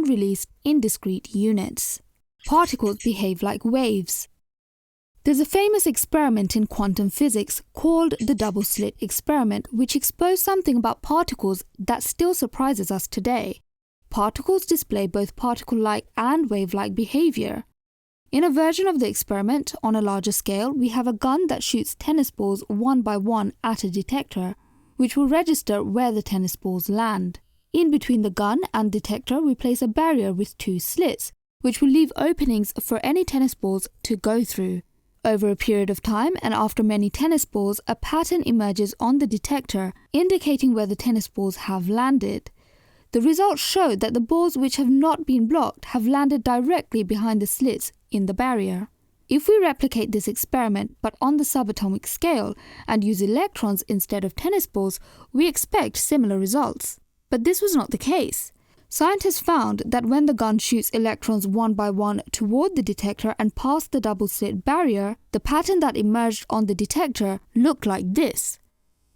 and released in discrete units. Particles behave like waves. There's a famous experiment in quantum physics called the double slit experiment, which exposed something about particles that still surprises us today. Particles display both particle-like and wave-like behavior. In a version of the experiment, on a larger scale, we have a gun that shoots tennis balls one by one at a detector, which will register where the tennis balls land. In between the gun and detector, we place a barrier with 2 slits, which will leave openings for any tennis balls to go through. Over a period of time and after many tennis balls, a pattern emerges on the detector, indicating where the tennis balls have landed. The results show that the balls which have not been blocked have landed directly behind the slits in the barrier. If we replicate this experiment but on the subatomic scale and use electrons instead of tennis balls, we expect similar results. But this was not the case. Scientists found that when the gun shoots electrons one by one toward the detector and past the double slit barrier, the pattern that emerged on the detector looked like this.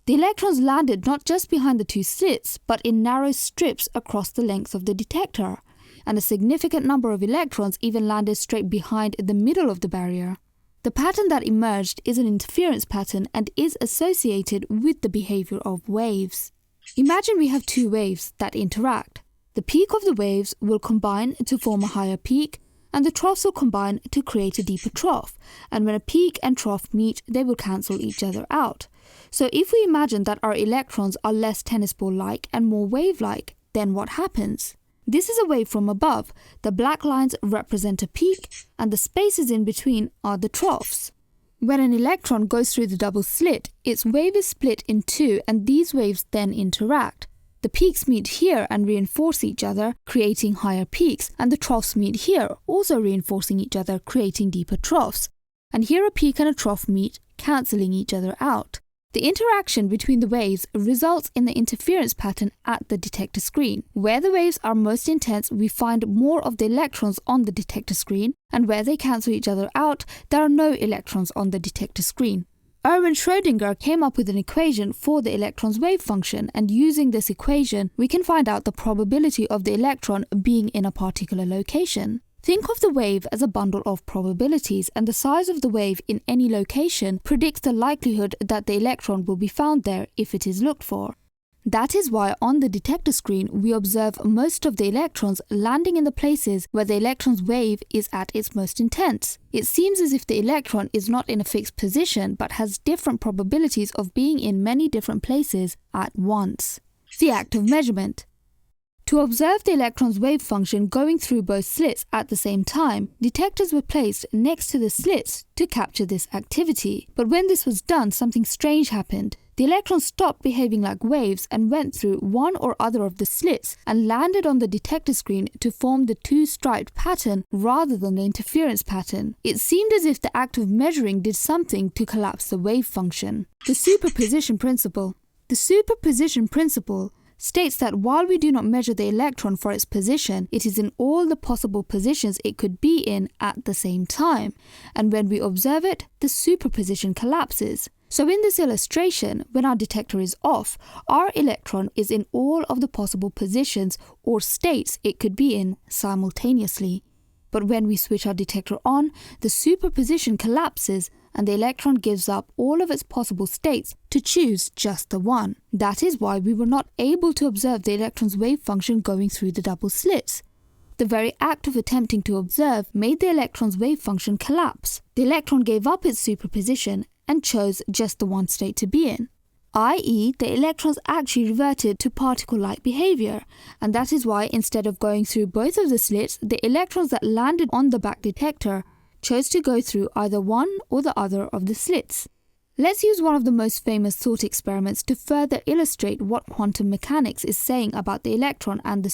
The electrons landed not just behind the 2 slits, but in narrow strips across the length of the detector, and a significant number of electrons even landed straight behind the middle of the barrier. The pattern that emerged is an interference pattern and is associated with the behavior of waves. Imagine we have 2 waves that interact. The peak of the waves will combine to form a higher peak, and the troughs will combine to create a deeper trough, and when a peak and trough meet, they will cancel each other out. So if we imagine that our electrons are less tennis ball-like and more wave-like, then what happens? This is a wave from above. The black lines represent a peak, and the spaces in between are the troughs. When an electron goes through the double slit, its wave is split in 2, and these waves then interact. The peaks meet here and reinforce each other, creating higher peaks, and the troughs meet here, also reinforcing each other, creating deeper troughs. And here a peak and a trough meet, cancelling each other out. The interaction between the waves results in the interference pattern at the detector screen. Where the waves are most intense, we find more of the electrons on the detector screen, and where they cancel each other out, there are no electrons on the detector screen. Erwin Schrödinger came up with an equation for the electron's wave function, and using this equation, we can find out the probability of the electron being in a particular location. Think of the wave as a bundle of probabilities, and the size of the wave in any location predicts the likelihood that the electron will be found there if it is looked for. That is why on the detector screen we observe most of the electrons landing in the places where the electron's wave is at its most intense. It seems as if the electron is not in a fixed position but has different probabilities of being in many different places at once. The act of measurement. To observe the electron's wave function going through both slits at the same time, detectors were placed next to the slits to capture this activity. But when this was done, something strange happened. The electrons stopped behaving like waves and went through one or other of the slits and landed on the detector screen to form the 2-striped pattern rather than the interference pattern. It seemed as if the act of measuring did something to collapse the wave function. The superposition principle. The superposition principle states that while we do not measure the electron for its position, it is in all the possible positions it could be in at the same time, and when we observe it, the superposition collapses. So in this illustration, when our detector is off, our electron is in all of the possible positions or states it could be in simultaneously. But when we switch our detector on, the superposition collapses and the electron gives up all of its possible states to choose just the one. That is why we were not able to observe the electron's wave function going through the double slits. The very act of attempting to observe made the electron's wave function collapse. The electron gave up its superposition and chose just the one state to be in. i.e., the electrons actually reverted to particle-like behavior, and that is why instead of going through both of the slits, the electrons that landed on the back detector chose to go through either one or the other of the slits. Let's use one of the most famous thought experiments to further illustrate what quantum mechanics is saying about the electron and the